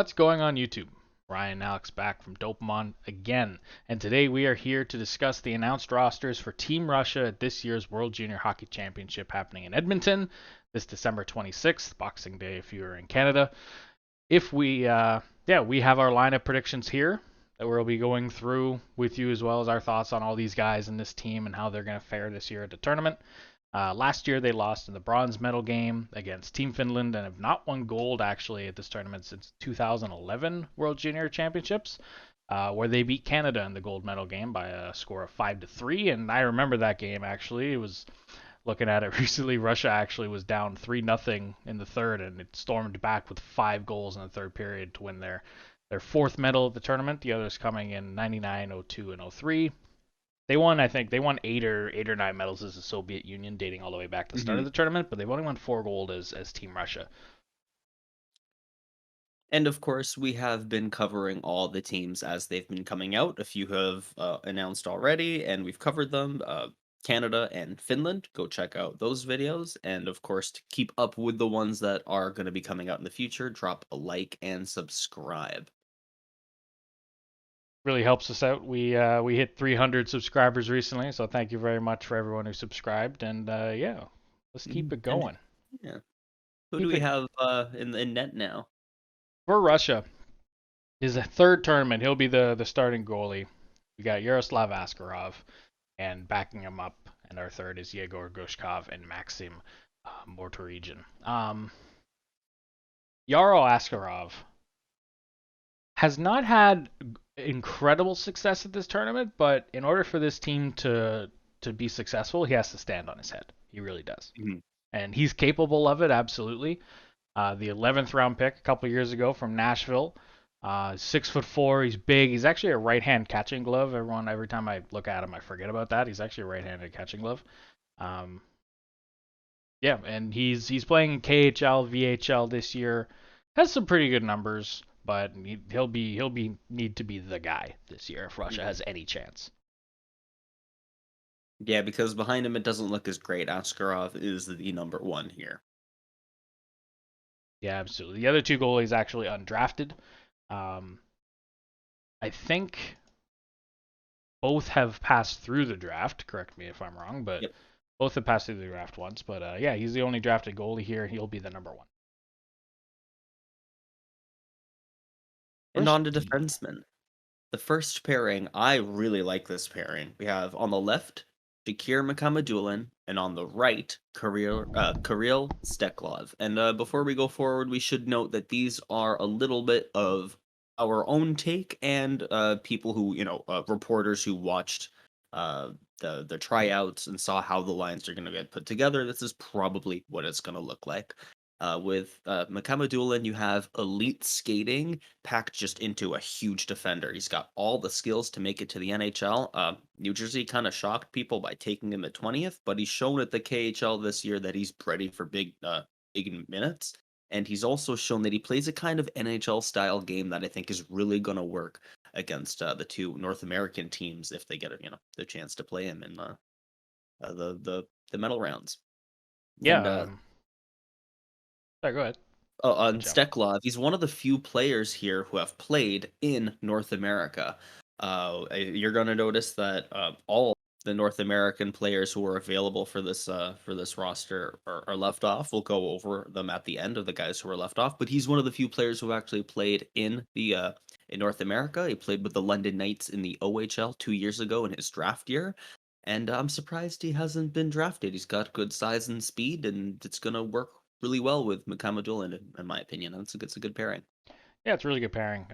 What's going on YouTube? Ryan and Alex back from Dopamon again, and today we are here to discuss the announced rosters for Team Russia at this year's World Junior Hockey Championship happening in Edmonton this December 26th, Boxing Day if you're in Canada. If we have our lineup predictions here that we'll be going through with you, as well as our thoughts on all these guys in this team and how they're going to fare this year at the tournament. Last year they lost in the bronze medal game against Team Finland and have not won gold actually at this tournament since 2011 World Junior Championships, where they beat Canada in the gold medal game by a score of 5-3. And I remember that game actually. It was looking at it recently. Russia actually was down 3-0 in the third, and it stormed back with 5 goals in the third period to win their fourth medal of the tournament. The others coming in 99, 02, and 03. They won, I think, 8 or 9 medals as the Soviet Union, dating all the way back to the start of the tournament, but they've only won 4 gold as Team Russia. And of course, we have been covering all the teams as they've been coming out. A few have announced already, and we've covered them. Canada and Finland, go check out those videos. And of course, to keep up with the ones that are going to be coming out in the future, drop a like and subscribe. Really helps us out. We hit 300 subscribers recently, so thank you very much for everyone who subscribed. And let's keep it going. Yeah. Who do we have in net now? For Russia, is a third tournament. He'll be the starting goalie. We got Yaroslav Askarov, and backing him up, and our third is Yegor, Guskov, and Maxim, Motorygin. Yaro Askarov has not had incredible success at this tournament, but in order for this team to be successful, he has to stand on his head. He really does. Mm-hmm. And he's capable of it, absolutely. The 11th round pick a couple years ago from Nashville. 6'4", he's big. He's actually a right-hand catching glove. Every time I look at him, I forget about that. He's actually a right-handed catching glove. And he's playing KHL, VHL this year. Has some pretty good numbers, but he'll need to be the guy this year if Russia has any chance. Yeah, because behind him it doesn't look as great. Askarov is the number one here. Yeah, absolutely. The other two goalies actually undrafted. I think both have passed through the draft. Correct me if I'm wrong, but yep. Both have passed through the draft once. But he's the only drafted goalie here. He'll be the number one. And on to defensemen. The first pairing, I really like this pairing. We have on the left, Shakir Mukhamadullin, and on the right, Kirill Svechkov. And before we go forward, we should note that these are a little bit of our own take and people who, reporters who watched the tryouts and saw how the lines are going to get put together. This is probably what it's going to look like. With Mukhamadullin, you have elite skating packed just into a huge defender. He's got all the skills to make it to the NHL. New Jersey kind of shocked people by taking him at 20th, but he's shown at the KHL this year that he's ready for big minutes. And he's also shown that he plays a kind of NHL-style game that I think is really going to work against the two North American teams if they get the chance to play him in the medal rounds. Yeah. Sorry, go ahead. On Svechkov, he's one of the few players here who have played in North America. You're going to notice that all the North American players who are available for this roster are left off. We'll go over them at the end of the guys who are left off. But he's one of the few players who actually played in North America. He played with the London Knights in the OHL 2 years ago in his draft year. And I'm surprised he hasn't been drafted. He's got good size and speed, and it's going to work really well with Mukhamadullin, in my opinion. It's a good pairing. Yeah, it's a really good pairing.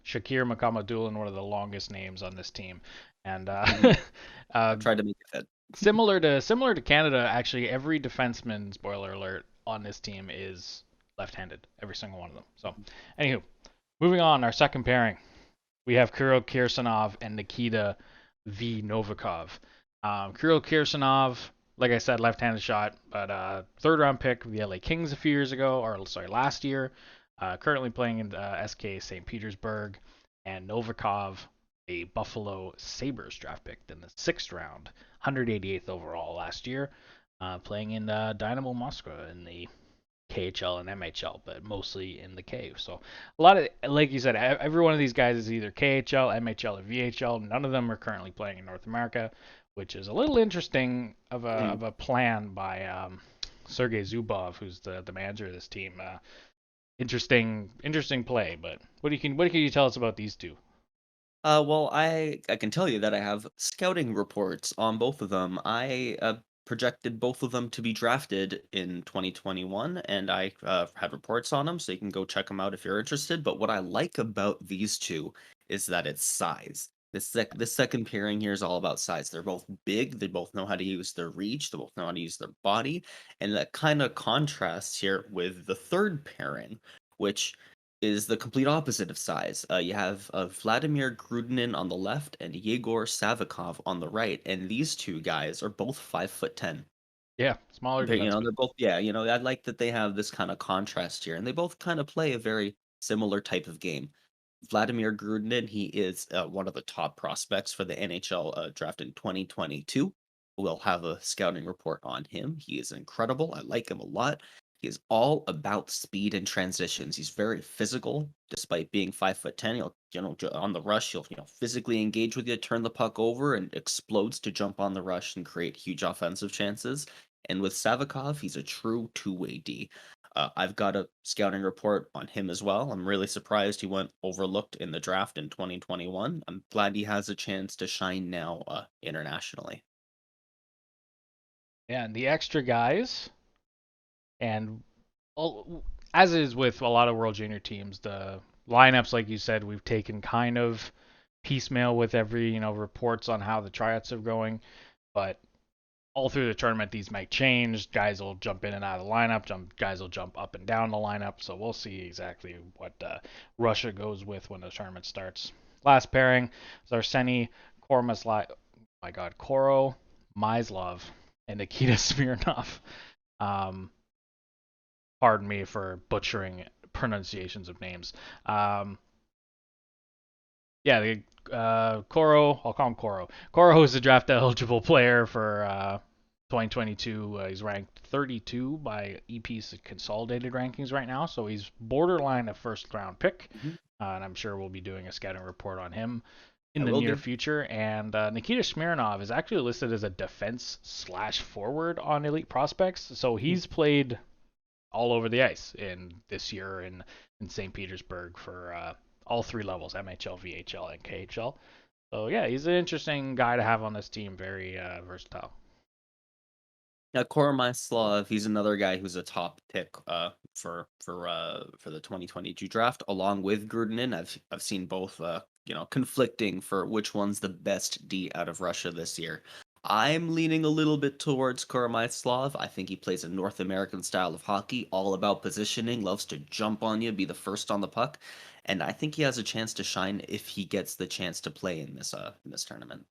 Shakir Mukhamadullin, one of the longest names on this team, and tried to make it fit. Similar to Canada, actually, every defenseman, spoiler alert, on this team is left-handed. Every single one of them. So, anywho, moving on, our second pairing, we have Kirill Kirsanov and Nikita V. Novikov. Kirill Kirsanov, like I said, left-handed shot, but third round pick of the LA Kings last year. Currently playing in SK St. Petersburg, and Novikov, a Buffalo Sabres draft pick in the 6th round, 188th overall last year, playing in Dynamo Moscow in the KHL and MHL, but mostly in the K. So a lot of, like you said, every one of these guys is either KHL, MHL, or VHL. None of them are currently playing in North America, which is a little interesting of a plan by Sergei Zubov, who's the manager of this team. Interesting play. But what can you tell us about these two? Well, I can tell you that I have scouting reports on both of them. I projected both of them to be drafted in 2021, and I had reports on them, so you can go check them out if you're interested. But what I like about these two is that it's size. This second pairing here is all about size. They're both big. They both know how to use their reach. They both know how to use their body, and that kind of contrasts here with the third pairing, which is the complete opposite of size. You have Vladimir Grudinin on the left and Yegor Savikov on the right, and these two guys are both 5'10". Yeah, smaller They're defenseman. both, yeah. I like that they have this kind of contrast here, and they both kind of play a very similar type of game. Vladimir Grudinin, he is one of the top prospects for the NHL draft in 2022. We'll have a scouting report on him. He is incredible. I like him a lot. He is all about speed and transitions. He's very physical, despite being 5'10". He'll, on the rush, he'll, physically engage with you, turn the puck over, and explodes to jump on the rush and create huge offensive chances. And with Savikov, he's a true two-way D. I've got a scouting report on him as well. I'm really surprised he went overlooked in the draft in 2021. I'm glad he has a chance to shine now internationally. Yeah, and the extra guys, and as is with a lot of World Junior teams, the lineups, like you said, we've taken kind of piecemeal with every reports on how the tryouts are going, but all through the tournament these might change. Guys will jump in and out of the lineup. Guys will jump up and down the lineup. So we'll see exactly what Russia goes with when the tournament starts. Last pairing is Arseni, Koromyslov, and Nikita Smirnov. Um, Pardon me for butchering pronunciations of names. Yeah, Koro, I'll call him Koro. Koro is a draft eligible player for 2022. He's ranked 32 by EP's consolidated rankings right now, so he's borderline a first round pick. Mhm. And I'm sure we'll be doing a scouting report on him in I the will near do. future. And Nikita Smirnov is actually listed as a defense/forward on Elite Prospects, so he's played all over the ice in this year in St. Petersburg for all three levels: MHL, VHL, and KHL. So yeah, he's an interesting guy to have on this team. Very versatile. Now, Koromyslov, he's another guy who's a top pick for the 2022 draft, along with Grudinin. I've seen both conflicting for which one's the best D out of Russia this year. I'm leaning a little bit towards Koromyslov. I think he plays a North American style of hockey, all about positioning, loves to jump on you, be the first on the puck, and I think he has a chance to shine if he gets the chance to play in this tournament.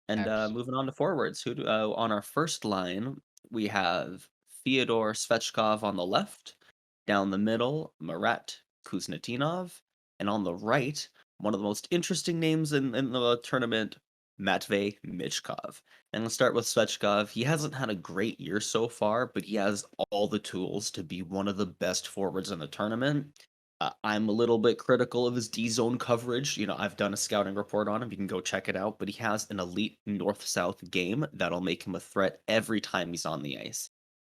And Absolutely. moving on to forwards, on our first line, we have Fyodor Svechkov on the left, down the middle, Marat Khusnutdinov, and on the right, one of the most interesting names in the tournament, Matvei Michkov. And let's start with Svechkov. He hasn't had a great year so far, but he has all the tools to be one of the best forwards in the tournament. I'm a little bit critical of his D zone coverage. I've done a scouting report on him. You can go check it out. But he has an elite north south game that'll make him a threat every time he's on the ice.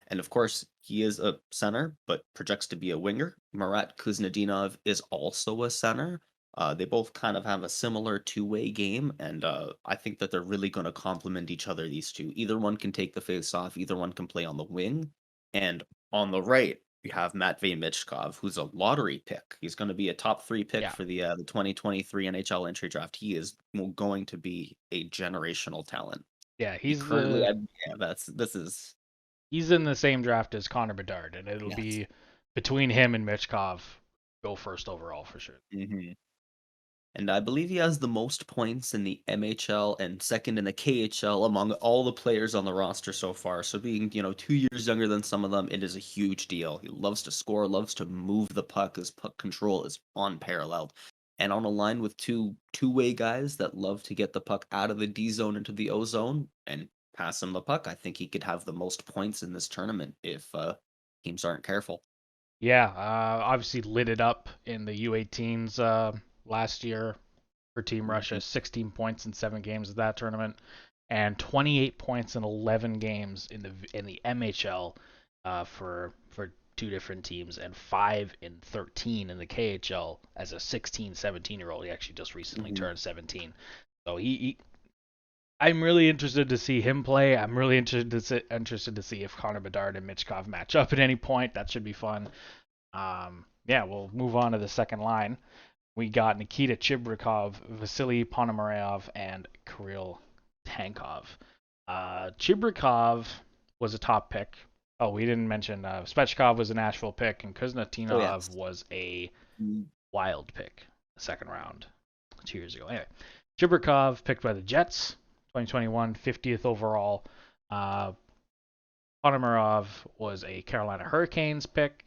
And of course, he is a center, but projects to be a winger. Marat Khusnutdinov is also a center. They both kind of have a similar two-way game, and I think that they're really going to complement each other, these two. Either one can take the face off, either one can play on the wing. And on the right, you have Matvei Michkov, who's a lottery pick. He's going to be a top 3 pick Yeah, for the 2023 NHL entry draft. He is going to be a generational talent. yeah. He currently, yeah, this is He's in the same draft as Connor Bedard, and it'll yes. be between him and Michkov. Go first overall for sure. Hmm. And I believe he has the most points in the MHL and second in the KHL among all the players on the roster so far. So being, 2 years younger than some of them, it is a huge deal. He loves to score, loves to move the puck. His puck control is unparalleled. And on a line with two-way guys that love to get the puck out of the D zone into the O zone and pass him the puck. I think he could have the most points in this tournament if teams aren't careful. Yeah, obviously lit it up in the U18s last year for Team Russia. 16 points in 7 games of that tournament, and 28 points in 11 games in the MHL for 2 different teams, and 5 in 13 in the KHL as a 16, 17-year-old. He actually just recently turned 17, so I'm really interested to see him play. I'm really interested to see if Connor Bedard and Michkov match up at any point. That should be fun. Yeah, we'll move on to the second line. We got Nikita Chibrikov, Vasili Ponomaryov, and Kirill Tankov. Chibrikov was a top pick. Oh, we didn't mention Svechkov was a Nashville pick, and Khusnutdinov was a wild pick, the second round, 2 years ago. Anyway, Chibrikov picked by the Jets, 2021, 50th overall. Ponomaryov was a Carolina Hurricanes pick,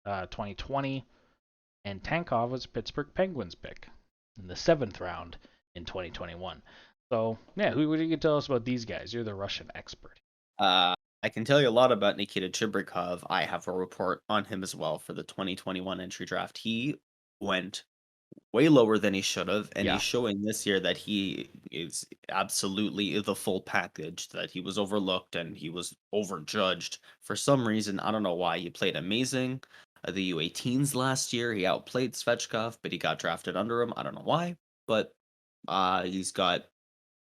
2020, and Tankov was a Pittsburgh Penguins pick in the 7th round in 2021. So, yeah, what do you tell us about these guys? You're the Russian expert. I can tell you a lot about Nikita Chibrikov. I have a report on him as well for the 2021 entry draft. He went way lower than he should have, and he's showing this year that he is absolutely the full package, that he was overlooked and he was overjudged for some reason. I don't know why. He played amazing. The U18s last year, he outplayed Svechkov, but he got drafted under him. I don't know why, but he's got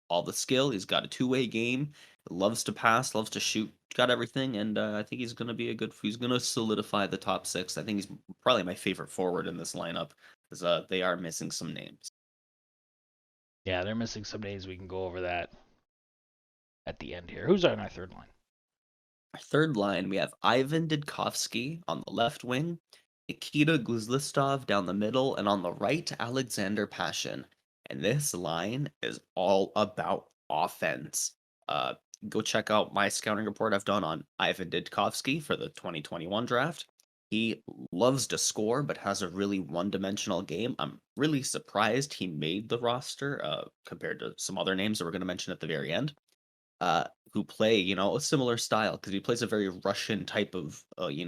all the skill. He's got a two-way game. Loves to pass, loves to shoot, got everything, and I think he's going to be he's going to solidify the top 6. I think he's probably my favorite forward in this lineup, because they are missing some names. Yeah, they're missing some names. We can go over that at the end here. Who's on our third line? Our third line, we have Ivan Didkovsky on the left wing, Nikita Guzlistov down the middle, and on the right, Alexander Pashin. And this line is all about offense. Go check out my scouting report I've done on Ivan Didkovsky for the 2021 draft. He loves to score, but has a really one-dimensional game. I'm really surprised he made the roster compared to some other names that we're going to mention at the very end, who play, a similar style, because he plays a very Russian type of,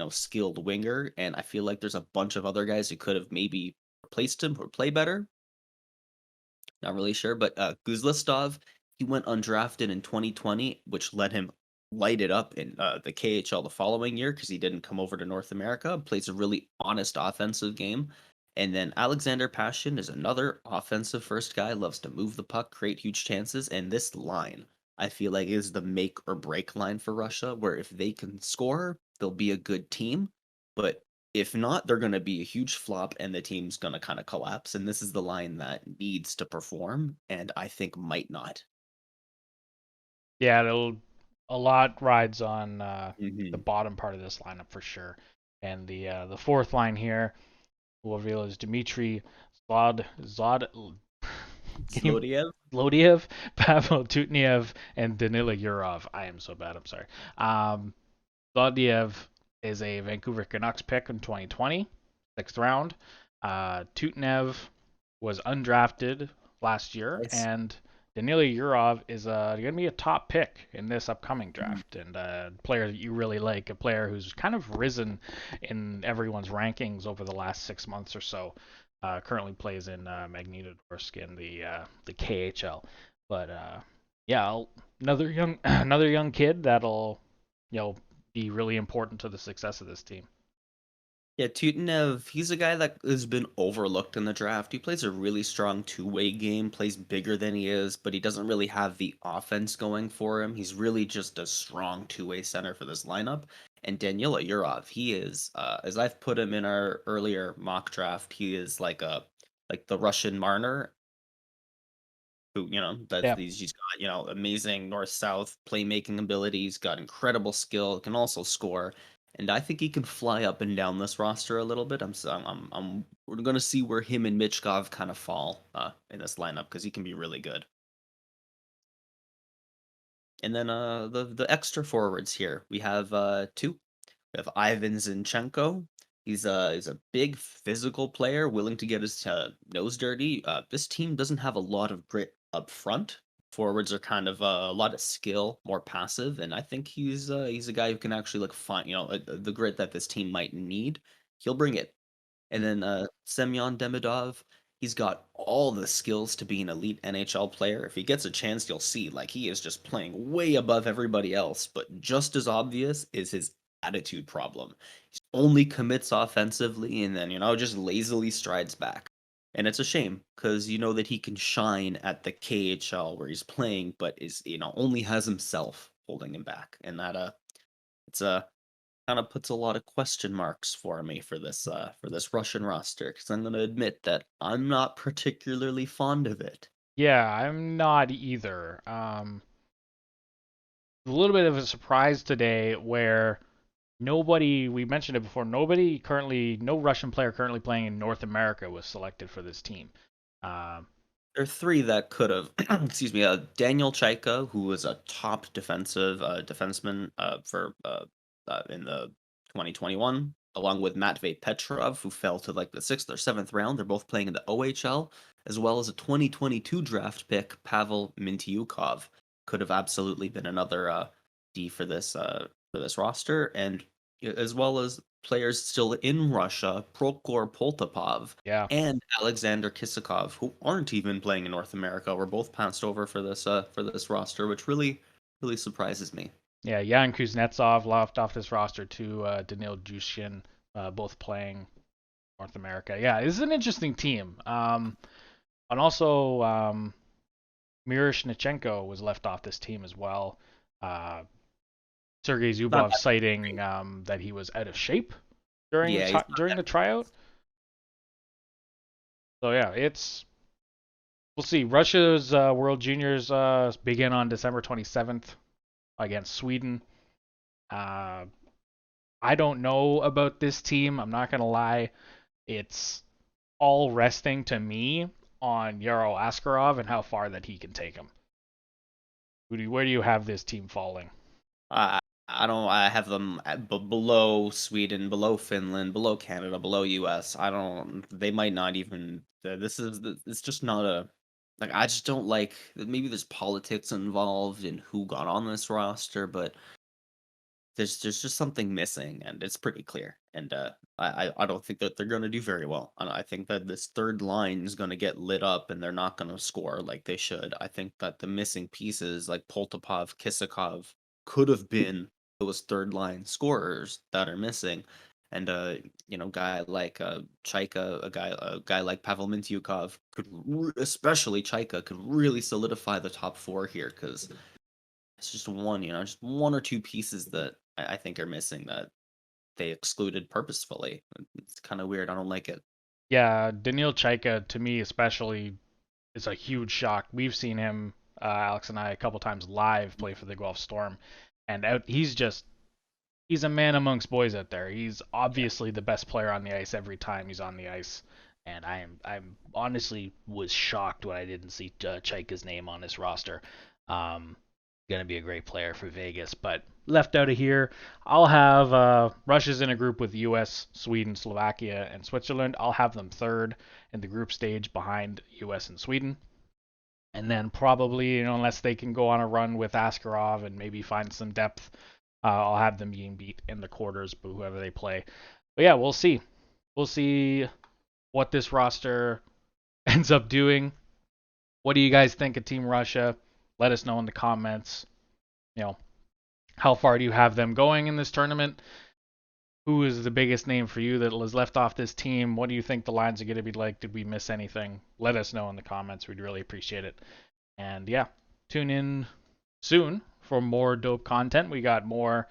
skilled winger. And I feel like there's a bunch of other guys who could have maybe replaced him or play better. Not really sure, but Guzlistov, he went undrafted in 2020, which let him light it up in the KHL the following year because he didn't come over to North America. Plays a really honest offensive game. And then Alexander Pashin is another offensive first guy, loves to move the puck, create huge chances. And this line, I feel like, is the make or break line for Russia, where if they can score, they'll be a good team. But if not, they're going to be a huge flop and the team's going to kind of collapse. And this is the line that needs to perform and I think might not. Yeah, a lot rides on the bottom part of this lineup for sure. And the fourth line here, we'll reveal is Dmitry Zlodiev, Pavel Tutniev, and Danila Yurov. I am so bad. I'm sorry. Zlodiev is a Vancouver Canucks pick in 2020, 6th round. Tutniev was undrafted last year, and Danila Yurov is going to be a top pick in this upcoming draft, and a player that you really like, a player who's kind of risen in everyone's rankings over the last 6 months or so. Currently plays in Magnitogorsk in the KHL, but yeah, another young kid that'll be really important to the success of this team. Yeah, Tutenev, he's a guy that has been overlooked in the draft. He plays a really strong two-way game, plays bigger than he is, but he doesn't really have the offense going for him. He's really just a strong two-way center for this lineup. And Danila Yurov, he is, as I've put him in our earlier mock draft, he is like the Russian Marner, who, he's got, amazing north-south playmaking abilities, got incredible skill, can also score. And I think he can fly up and down this roster a little bit. We're going to see where him and Michkov kind of fall in this lineup, because he can be really good. And then the extra forwards here, we have two. We have Ivan Zinchenko. He's a big physical player, willing to get his nose dirty. This team doesn't have a lot of grit up front, forwards are kind of a lot of skill, more passive, and I think he's a guy who can actually like find the grit that this team might need. He'll bring it. And then Semyon Demidov, he's got all the skills to be an elite NHL player. If he gets a chance, you'll see like he is just playing way above everybody else. But just as obvious is his attitude problem. He only commits offensively and then just lazily strides back. And it's a shame because you know that he can shine at the KHL where he's playing, but is only has himself holding him back, and that it's a kind of puts a lot of question marks for me for this Russian roster because I'm going to admit that I'm not particularly fond of it. Yeah, I'm not either. A little bit of a surprise today where we mentioned it before, no Russian player currently playing in North America was selected for this team. There are three that could have, excuse me, Daniel Chaika, who was a top defenseman for in the 2021, along with Matvei Petrov, who fell to like the 6th or 7th round. They're both playing in the OHL, as well as a 2022 draft pick, Pavel Mintyukov, could have absolutely been another D for this roster, and as well as players still in Russia, Prokhor Poltapov Yeah. and Alexander Kisakov, who aren't even playing in North America, were both passed over for this roster, which really surprises me. Yeah, Yan Kuznetsov left off this roster to Danil Jushin, both playing North America. Yeah, this is an interesting team. And also, Miroshnichenko was left off this team as well. Sergei Zubov citing that he was out of shape during the tryout. So yeah, we'll see. Russia's World Juniors begin on December 27th against Sweden. I don't know about this team. I'm not gonna lie. It's all resting to me on Yaro Askarov and how far that he can take him. Where do you have this team falling? I have them below Sweden, below Finland, below Canada, below US. They might not even. It's just not a. Like, I just don't like. Maybe there's politics involved in who got on this roster, but there's just something missing, and it's pretty clear. And I don't think that they're going to do very well. I think that this third line is going to get lit up, and they're not going to score like they should. I think that the missing pieces like Poltapov, Kisakov could have been those third line scorers that are missing. And guy like Chaika, a guy like Pavel Mintyukov especially Chaika, could really solidify the top four here because it's just just one or two pieces that I think are missing that they excluded purposefully. It's kind of weird. I don't like it. Yeah, Danil Chaika, to me especially, is a huge shock. We've seen him, Alex and I, a couple times live play for the Guelph Storm, and he's a man amongst boys out there. He's obviously the best player on the ice every time he's on the ice, and I'm honestly was shocked when I didn't see Chaika's name on this roster. Going to be a great player for Vegas, but left out of here, I'll have Russia's in a group with US, Sweden, Slovakia, and Switzerland. I'll have them third in the group stage behind US and Sweden. And then probably, unless they can go on a run with Askarov and maybe find some depth, I'll have them being beat in the quarters, but whoever they play. But yeah, we'll see. We'll see what this roster ends up doing. What do you guys think of Team Russia? Let us know in the comments. How far do you have them going in this tournament? Who is the biggest name for you that was left off this team? What do you think the lines are going to be like? Did we miss anything? Let us know in the comments. We'd really appreciate it. And yeah, tune in soon for more dope content. We got more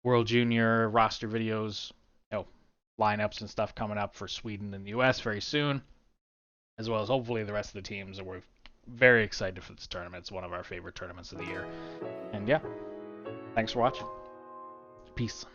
World Junior roster videos, lineups and stuff coming up for Sweden and the US very soon, as well as hopefully the rest of the teams. We're very excited for this tournament. It's one of our favorite tournaments of the year. And yeah, thanks for watching. Peace.